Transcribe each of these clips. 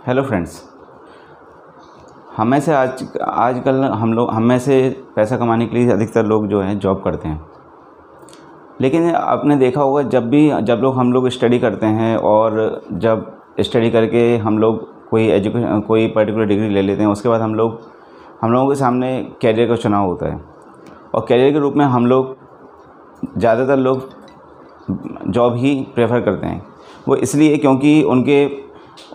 Hello friends. हम में से आजकल हम में से पैसा कमाने के लिए अधिकतर लोग जो हैं जॉब करते हैं। लेकिन आपने देखा होगा जब हम लोग स्टडी करते हैं और जब स्टडी करके हम लोग कोई पर्टिकुलर डिग्री ले लेते हैं, उसके बाद हम लोगों के सामने कैरियर का चुनाव होता है। और कैरियर के रूप में ज़्यादातर लोग जॉब ही प्रेफर करते हैं। वो इसलिए क्योंकि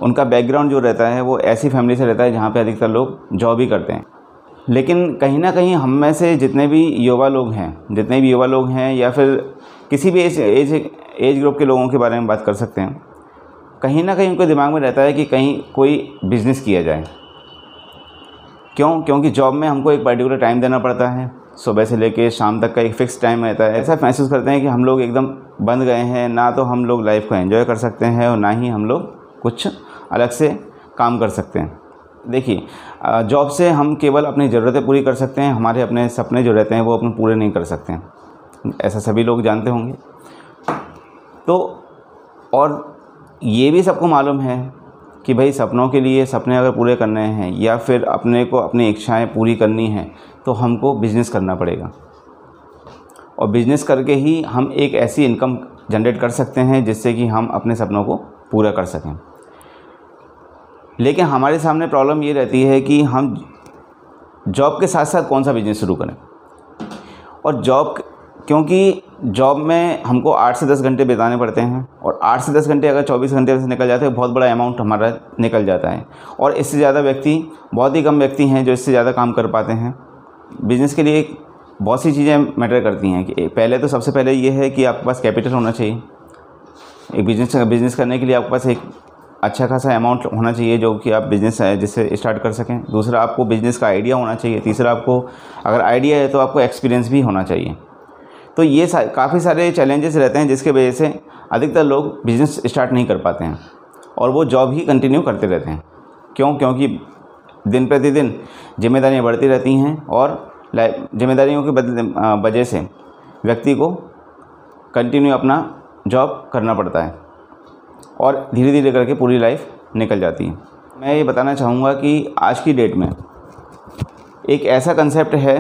उनका बैकग्राउंड जो रहता है वो ऐसी फैमिली से रहता है जहाँ पे अधिकतर लोग जॉब ही करते हैं। लेकिन कहीं ना कहीं हम में से जितने भी युवा लोग हैं या फिर किसी भी एज ग्रुप के लोगों के बारे में बात कर सकते हैं, कहीं ना कहीं उनके दिमाग में रहता है कि कहीं कोई बिज़नेस किया जाए। क्योंकि जॉब में हमको एक पर्टिकुलर टाइम देना पड़ता है, सुबह से लेके शाम तक का एक फ़िक्स टाइम रहता है। ऐसा महसूस करते हैं कि हम लोग एकदम बंद गए हैं, ना तो हम लोग लाइफ को एंजॉय कर सकते हैं और ना ही हम लोग कुछ अलग से काम कर सकते हैं। देखिए, जॉब से हम केवल अपनी ज़रूरतें पूरी कर सकते हैं, हमारे अपने सपने जो रहते हैं वो अपने पूरे नहीं कर सकते हैं। ऐसा सभी लोग जानते होंगे। तो और ये भी सबको मालूम है कि भाई सपने अगर पूरे करने हैं या फिर अपने को अपनी इच्छाएं पूरी करनी हैं तो हमको बिज़नेस करना पड़ेगा। और बिज़नेस करके ही हम एक ऐसी इनकम जनरेट कर सकते हैं जिससे कि हम अपने सपनों को पूरा कर सकें। लेकिन हमारे सामने प्रॉब्लम ये रहती है कि हम जॉब के साथ साथ कौन सा बिज़नेस शुरू करें। और क्योंकि जॉब में हमको 8 से 10 घंटे बिताने पड़ते हैं, और 8 से 10 घंटे अगर 24 घंटे से निकल जाते हैं, बहुत बड़ा अमाउंट हमारा निकल जाता है। और इससे ज़्यादा बहुत ही कम व्यक्ति हैं जो इससे ज़्यादा काम कर पाते हैं। बिज़नेस के लिए बहुत सी चीज़ें मैटर करती हैं कि सबसे पहले ये है कि आपके पास कैपिटल होना चाहिए। एक बिज़नेस करने के लिए आपके पास एक अच्छा खासा अमाउंट होना चाहिए जो कि आप बिज़नेस है जिससे स्टार्ट कर सकें। दूसरा, आपको बिज़नेस का आइडिया होना चाहिए। तीसरा, आपको अगर आइडिया है तो आपको एक्सपीरियंस भी होना चाहिए। तो ये काफ़ी सारे चैलेंजेस रहते हैं जिसके वजह से अधिकतर लोग बिज़नेस स्टार्ट नहीं कर पाते हैं और वो जॉब ही कंटिन्यू करते रहते हैं। क्योंकि दिन प्रतिदिन जिम्मेदारियाँ बढ़ती रहती हैं और जिम्मेदारियों की वजह से व्यक्ति को कंटिन्यू अपना जॉब करना पड़ता है और धीरे धीरे करके पूरी लाइफ निकल जाती है। मैं ये बताना चाहूँगा कि आज की डेट में एक ऐसा कंसेप्ट है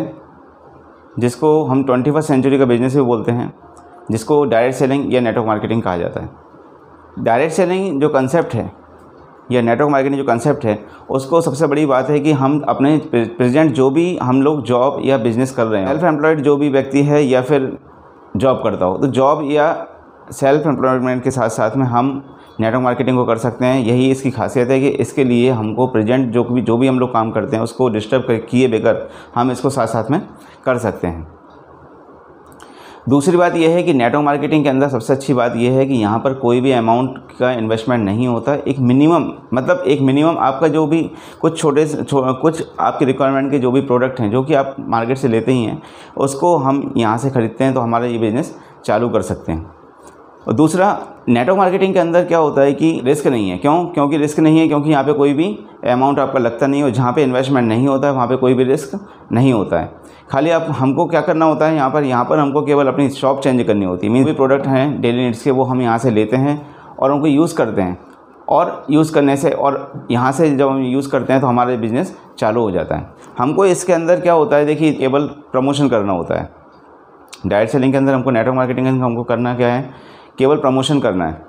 जिसको हम 21st सेंचुरी का बिज़नेस भी बोलते हैं, जिसको डायरेक्ट सेलिंग या नेटवर्क मार्केटिंग कहा जाता है। डायरेक्ट सेलिंग जो कंसेप्ट है या नेटवर्क मार्केटिंग जो कंसेप्ट है, उसको सबसे बड़ी बात है कि हम अपने प्रेजेंट जो भी हम लोग जॉब या बिज़नेस कर रहे हैं, सेल्फ एम्प्लॉयड जो भी व्यक्ति है या फिर जॉब करता हो, तो जॉब या सेल्फ एम्प्लॉयमेंट के साथ साथ में हम नेटवर्क मार्केटिंग को कर सकते हैं। यही इसकी खासियत है कि इसके लिए हमको प्रेजेंट जो भी हम लोग काम करते हैं उसको डिस्टर्ब किए बगैर हम इसको साथ साथ में कर सकते हैं। दूसरी बात यह है कि नेटवर्क मार्केटिंग के अंदर सबसे अच्छी बात यह है कि यहाँ पर कोई भी अमाउंट का इन्वेस्टमेंट नहीं होता। एक मिनिमम आपका जो भी कुछ आपकी रिक्वायरमेंट के जो भी प्रोडक्ट हैं जो कि आप मार्केट से लेते ही हैं, उसको हम यहाँ से ख़रीदते हैं तो हमारा ये बिज़नेस चालू कर सकते हैं। और दूसरा, नेटवर्क मार्केटिंग के अंदर क्या होता है कि रिस्क नहीं है। क्योंकि रिस्क नहीं है क्योंकि यहाँ पे कोई भी अमाउंट आपका लगता नहीं है, और जहाँ पे इन्वेस्टमेंट नहीं होता है वहाँ पे कोई भी रिस्क नहीं होता है। खाली हमको क्या करना होता है, यहाँ पर हमको केवल अपनी शॉप चेंज करनी होती है। भी प्रोडक्ट हैं डेली नीड्स के, वो हम यहाँ से लेते हैं और उनको यूज़ करते हैं, और यूज़ करने से और यहाँ से जब हम यूज़ करते हैं तो हमारा बिज़नेस चालू हो जाता है। हमको इसके अंदर क्या होता है, देखिए, केवल प्रमोशन करना होता है। डायरेक्ट सेलिंग के अंदर नेटवर्क मार्केटिंग के अंदर हमको करना क्या है, केवल प्रमोशन करना है।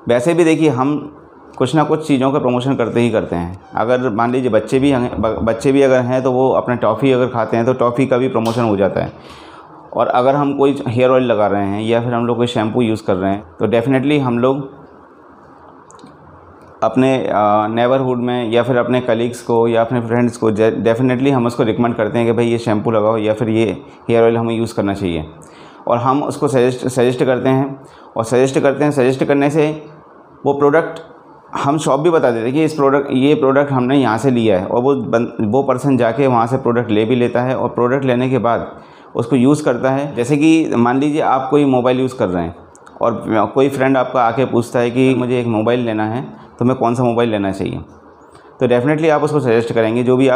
वैसे भी देखिए, हम कुछ ना कुछ चीज़ों का प्रमोशन करते ही करते हैं। अगर मान लीजिए बच्चे भी अगर हैं तो वो अपना टॉफ़ी अगर खाते हैं तो टॉफ़ी का भी प्रमोशन हो जाता है। और अगर हम कोई हेयर ऑयल लगा रहे हैं या फिर हम लोग कोई शैम्पू यूज़ कर रहे हैं तो डेफ़िनेटली हम लोग अपने नेबरहुड में या फिर अपने कलीग्स को या अपने फ्रेंड्स को डेफ़िनेटली हम उसको रिकमेंड करते हैं कि भाई ये शैम्पू लगाओ या फिर ये हेयर ऑयल हमें यूज़ करना चाहिए। और हम उसको सजेस्ट करते हैं, और सजेस्ट करने से वो प्रोडक्ट हम शॉप भी बता देते हैं कि ये प्रोडक्ट हमने यहाँ से लिया है, और वो पर्सन जाके वहाँ से प्रोडक्ट ले भी लेता है, और प्रोडक्ट लेने के बाद उसको यूज़ करता है। जैसे कि मान लीजिए आप कोई मोबाइल यूज़ कर रहे हैं और कोई फ्रेंड आपका आके पूछता है कि मुझे एक मोबाइल लेना है, तो मैं कौन सा मोबाइल लेना चाहिए, तो डेफ़िनेटली आप उसको सजेस्ट करेंगे जो भी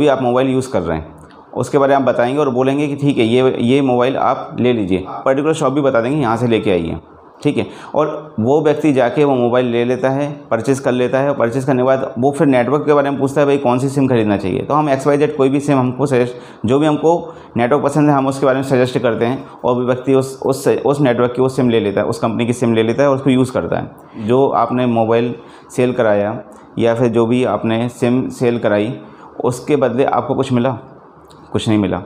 आप मोबाइल यूज़ कर रहे हैं उसके बारे में आप बताएंगे और बोलेंगे कि ठीक है, ये मोबाइल आप ले लीजिए। पर्टिकुलर शॉप भी बता देंगे यहाँ से लेके आइए, ठीक है। और वो व्यक्ति जाके वो मोबाइल ले लेता है, परचेज़ कर लेता है, और परचेज़ करने के बाद वो फिर नेटवर्क के बारे में पूछता है भाई कौन सी सिम खरीदना चाहिए। तो हम XYZ कोई भी सिम हमको सजेस्ट, जो भी हमको नेटवर्क पसंद है हम उसके बारे में सजेस्ट करते हैं, और वो व्यक्ति उस नेटवर्क की वो सिम ले लेता है, उस कंपनी की सिम ले लेता है और उसको यूज़ करता है। जो आपने मोबाइल सेल कराया या फिर जो भी आपने सिम सेल कराई, उसके बदले आपको कुछ मिला? कुछ नहीं मिला।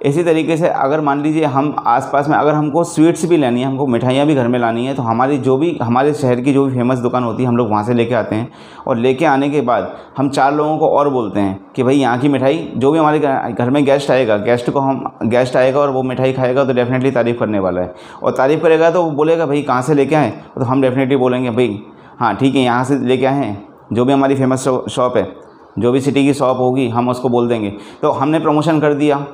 इसी तरीके से अगर मान लीजिए हम आसपास में अगर हमको स्वीट्स भी लेनी है, हमको मिठाइयाँ भी घर में लानी है, तो हमारे शहर की जो भी फेमस दुकान होती है हम लोग वहाँ से लेके आते हैं, और लेके आने के बाद हम 4 लोगों को और बोलते हैं कि भाई यहाँ की मिठाई, जो भी हमारे घर में गेस्ट आएगा और वो मिठाई खाएगा तो डेफिनेटली तारीफ़ करने वाला है, और तारीफ़ करेगा तो वो बोलेगा भाई कहाँ से लेके आए, तो हम डेफिनेटली बोलेंगे भाई हाँ ठीक है यहाँ से लेके आए हैं, जो भी हमारी फेमस शॉप है, जो भी सिटी की शॉप होगी हम उसको बोल देंगे। तो हमने प्रमोशन कर दिया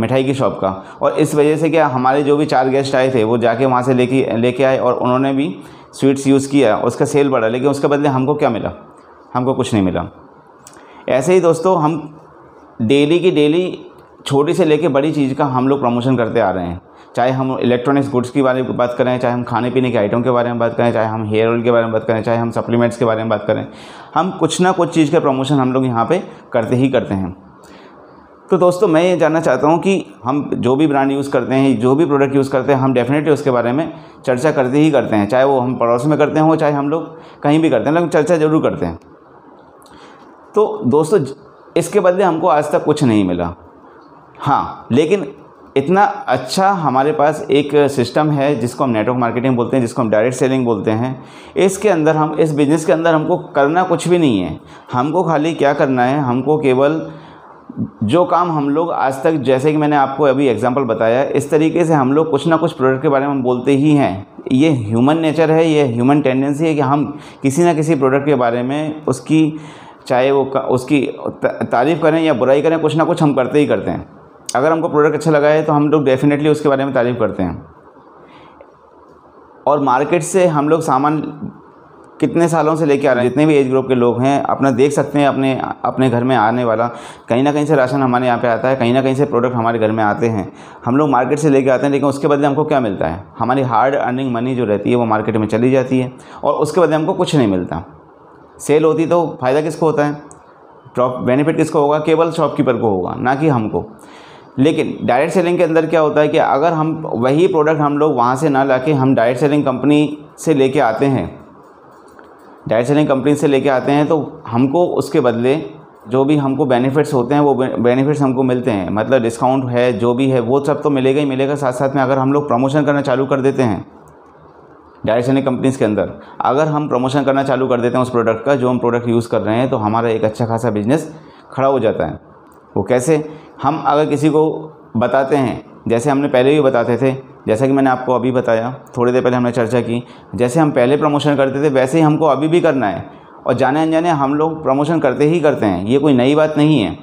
मिठाई की शॉप का, और इस वजह से क्या हमारे जो भी 4 गेस्ट आए थे वो जाके वहाँ से लेके आए और उन्होंने भी स्वीट्स यूज़ किया, उसका सेल बढ़ा, लेकिन उसके बदले हमको क्या मिला? हमको कुछ नहीं मिला। ऐसे ही दोस्तों हम डेली की डेली छोटी से लेके बड़ी चीज़ का हम लोग प्रमोशन करते आ रहे हैं, चाहे हम इलेक्ट्रॉनिक्स गुड्स की बारे में बात करें, चाहे हम खाने पीने के आइटम के बारे में बात करें, चाहे हम हेयर ऑयल के बारे में बात करें, चाहे हम सप्लीमेंट्स के बारे में बात करें, हम कुछ ना कुछ चीज़ का प्रमोशन हम लोग यहाँ पे करते ही करते हैं। तो दोस्तों मैं ये जानना चाहता हूँ कि हम जो भी ब्रांड यूज़ करते हैं, जो भी प्रोडक्ट यूज़ करते हैं, हम डेफिनेटली उसके बारे में चर्चा करते ही करते हैं, चाहे वो हम पड़ोस में करते हो, चाहे हम लोग कहीं भी करते हैं, लेकिन चर्चा ज़रूर करते हैं। तो दोस्तों इसके बदले हमको आज तक कुछ नहीं मिला। हाँ, लेकिन इतना अच्छा हमारे पास एक सिस्टम है जिसको हम नेटवर्क मार्केटिंग बोलते हैं, जिसको हम डायरेक्ट सेलिंग बोलते हैं। इसके अंदर हम इस बिज़नेस के अंदर हमको करना कुछ भी नहीं है। हमको खाली क्या करना है, हमको केवल जो काम हम लोग आज तक, जैसे कि मैंने आपको अभी एग्जांपल बताया, इस तरीके से हम लोग कुछ ना कुछ प्रोडक्ट के बारे में हम बोलते ही हैं। ये ह्यूमन नेचर है, ये ह्यूमन टेंडेंसी है कि हम किसी ना किसी प्रोडक्ट के बारे में उसकी, चाहे वो उसकी तारीफ़ करें या बुराई करें, कुछ ना कुछ हम करते ही करते हैं। अगर हमको प्रोडक्ट अच्छा लगा है तो हम लोग डेफिनेटली उसके बारे में तारीफ़ करते हैं। और मार्केट से हम लोग सामान कितने सालों से लेके आ रहे हैं, जितने भी एज ग्रुप के लोग हैं, अपना देख सकते हैं अपने घर में आने वाला कहीं ना कहीं से राशन हमारे यहाँ पे आता है, कहीं ना कहीं से प्रोडक्ट हमारे घर में आते हैं। हम लोग मार्केट से लेके आते हैं, लेकिन उसके बदले हमको क्या मिलता है? हमारी हार्ड अर्निंग मनी जो रहती है वो मार्केट में चली जाती है, और उसके बदले हमको कुछ नहीं मिलता। सेल होती तो फ़ायदा किसको होता है? बेनिफिट किसको होगा? केवल शॉपकीपर को होगा, ना कि हमको। लेकिन डायरेक्ट सेलिंग के अंदर क्या होता है कि अगर हम वही प्रोडक्ट हम लोग वहाँ से ना लाके हम डायरेक्ट सेलिंग कंपनी से लेके आते हैं, तो हमको उसके बदले जो भी हमको बेनिफिट्स होते हैं वो बेनिफिट्स हमको मिलते हैं। मतलब डिस्काउंट है, जो भी है वो सब तो मिलेगा ही मिलेगा। साथ साथ में अगर हम लोग प्रमोशन करना चालू कर देते हैं डायरेक्ट सेलिंग कंपनीज़ के अंदर, अगर हम प्रमोशन करना चालू कर देते हैं उस प्रोडक्ट का, जो हम प्रोडक्ट यूज़ कर रहे हैं, तो हमारा एक अच्छा खासा बिजनेस खड़ा हो जाता है। वो कैसे? हम अगर किसी को बताते हैं, जैसे हमने पहले भी बताते थे, जैसा कि मैंने आपको अभी बताया, थोड़ी देर पहले हमने चर्चा की, जैसे हम पहले प्रमोशन करते थे वैसे ही हमको अभी भी करना है, और जाने अनजाने हम लोग प्रमोशन करते ही करते हैं। ये कोई नई बात नहीं है।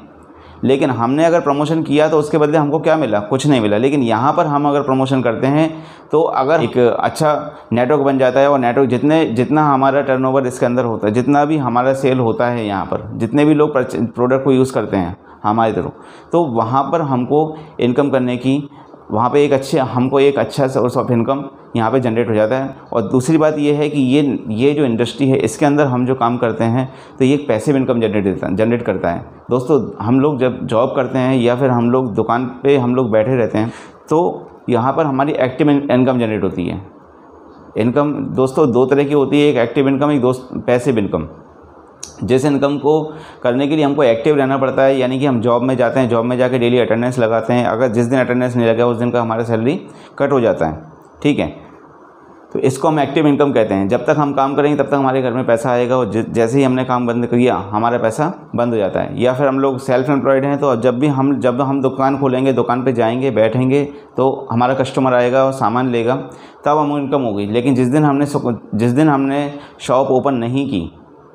लेकिन हमने अगर प्रमोशन किया तो उसके बदले हमको क्या मिला? कुछ नहीं मिला। लेकिन यहाँ पर हम अगर प्रमोशन करते हैं तो अगर एक अच्छा नेटवर्क बन जाता है, और नेटवर्क जितना हमारा टर्नओवर इसके अंदर होता है, जितना भी हमारा सेल होता है, यहाँ पर जितने भी लोग प्रोडक्ट को यूज़ करते हैं हमारी तरफ, तो वहाँ पर हमको इनकम करने की, वहाँ पे हमको एक अच्छा सोर्स ऑफ इनकम यहाँ पे जनरेट हो जाता है। और दूसरी बात ये है कि ये जो इंडस्ट्री है इसके अंदर हम जो काम करते हैं तो ये एक पैसिव इनकम जनरेट करता है। दोस्तों हम लोग जब जॉब करते हैं या फिर हम लोग दुकान पे हम लोग बैठे रहते हैं, तो यहाँ पर हमारी एक्टिव इनकम जनरेट होती है। इनकम दोस्तों 2 तरह की होती है, एक एक्टिव इनकम, एक पैसिव इनकम। जिस इनकम को करने के लिए हमको एक्टिव रहना पड़ता है, यानी कि हम जॉब में जाते हैं, जॉब में जाके डेली अटेंडेंस लगाते हैं। अगर जिस दिन अटेंडेंस नहीं लगा उस दिन का हमारा सैलरी कट हो जाता है, ठीक है। तो इसको हम एक्टिव इनकम कहते हैं। जब तक हम काम करेंगे तब तक हमारे घर में पैसा आएगा, और जैसे ही हमने काम बंद किया हमारा पैसा बंद हो जाता है। या फिर हम लोग सेल्फ एम्प्लॉयड हैं, तो जब हम दुकान खोलेंगे, दुकान पे जाएंगे, बैठेंगे, तो हमारा कस्टमर आएगा और सामान लेगा, तब हम इनकम होगी। लेकिन जिस दिन हमने शॉप ओपन नहीं की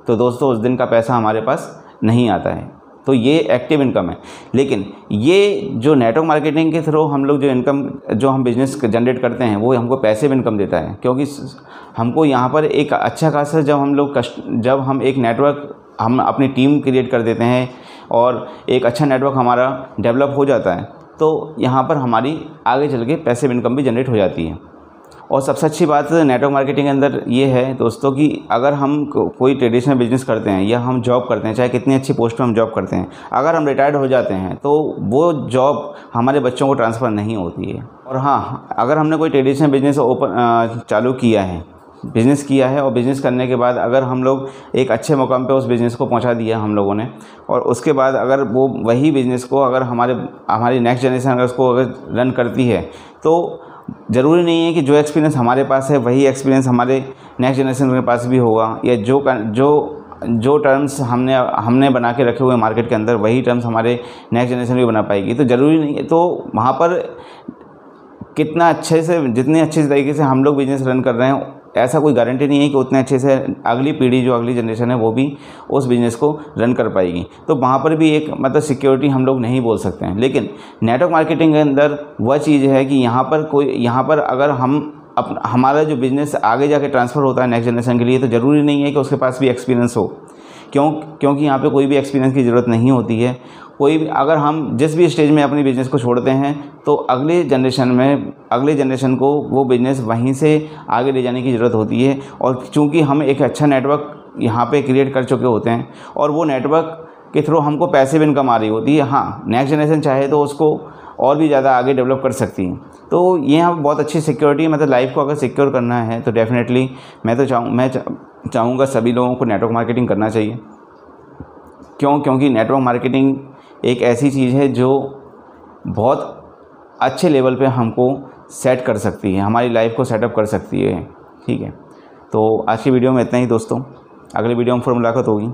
तो दोस्तों उस दिन का पैसा हमारे पास नहीं आता है। तो ये एक्टिव इनकम है। लेकिन ये जो नेटवर्क मार्केटिंग के थ्रू हम लोग जो हम बिज़नेस जनरेट करते हैं वो हमको पैसिव इनकम देता है, क्योंकि हमको यहाँ पर एक अच्छा खासा जब हम एक नेटवर्क हम अपनी टीम क्रिएट कर देते हैं और एक अच्छा नेटवर्क हमारा डेवलप हो जाता है, तो यहाँ पर हमारी आगे चल के पैसिव इनकम भी जनरेट हो जाती है। और सबसे अच्छी बात नेटवर्क मार्केटिंग के अंदर ये है दोस्तों कि अगर हम कोई ट्रेडिशनल बिजनेस करते हैं या हम जॉब करते हैं, चाहे कितनी अच्छी पोस्ट पर हम जॉब करते हैं, अगर हम रिटायर्ड हो जाते हैं तो वो जॉब हमारे बच्चों को ट्रांसफ़र नहीं होती है। और हाँ, अगर हमने कोई ट्रेडिशनल बिजनेस चालू किया है, बिज़नेस किया है, और बिज़नेस करने के बाद अगर हम लोग एक अच्छे मुकाम पे उस बिज़नेस को पहुंचा दिया हम लोगों ने, और उसके बाद अगर वो वही बिज़नेस को अगर हमारी नेक्स्ट जनरेशन अगर उसको अगर रन करती है, तो ज़रूरी नहीं है कि जो एक्सपीरियंस हमारे पास है वही एक्सपीरियंस हमारे नेक्स्ट जनरेशन के पास भी होगा, या जो टर्म्स हमने बना के रखे हुए मार्केट के अंदर वही टर्म्स हमारे नेक्स्ट जनरेशन भी बना पाएगी। तो ज़रूरी नहीं है, तो वहाँ पर कितना अच्छे से, जितने अच्छे तरीके से हम लोग बिज़नेस रन कर रहे हैं, ऐसा कोई गारंटी नहीं है कि उतने अच्छे से अगली पीढ़ी, जो अगली जनरेशन है, वो भी उस बिज़नेस को रन कर पाएगी। तो वहाँ पर भी एक मतलब सिक्योरिटी हम लोग नहीं बोल सकते हैं। लेकिन नेटवर्क मार्केटिंग के अंदर वह चीज़ है कि यहाँ पर अगर हमारा जो बिज़नेस आगे जाके ट्रांसफ़र होता है नेक्स्ट जनरेशन के लिए, तो ज़रूरी नहीं है कि उसके पास भी एक्सपीरियंस हो। क्योंकि यहाँ पे कोई भी एक्सपीरियंस की ज़रूरत नहीं होती है। कोई भी, अगर हम जिस भी स्टेज में अपनी बिज़नेस को छोड़ते हैं, तो अगले जनरेशन को वो बिज़नेस वहीं से आगे ले जाने की ज़रूरत होती है। और चूँकि हम एक अच्छा नेटवर्क यहाँ पे क्रिएट कर चुके होते हैं, और वो नेटवर्क के थ्रू हमको पैसिव इनकम आ रही होती है। हाँ, नेक्स्ट जनरेशन चाहे तो उसको और भी ज़्यादा आगे डेवलप कर सकती है। तो ये यहाँ बहुत अच्छी सिक्योरिटी, मतलब लाइफ को अगर सिक्योर करना है तो डेफिनेटली मैं चाहूँगा सभी लोगों को नेटवर्क मार्केटिंग करना चाहिए। क्योंकि नेटवर्क मार्केटिंग एक ऐसी चीज़ है जो बहुत अच्छे लेवल पे हमको सेट कर सकती है, हमारी लाइफ को सेटअप कर सकती है। ठीक है, तो आज की वीडियो में इतना ही दोस्तों, अगले वीडियो में फिर मुलाकात होगी।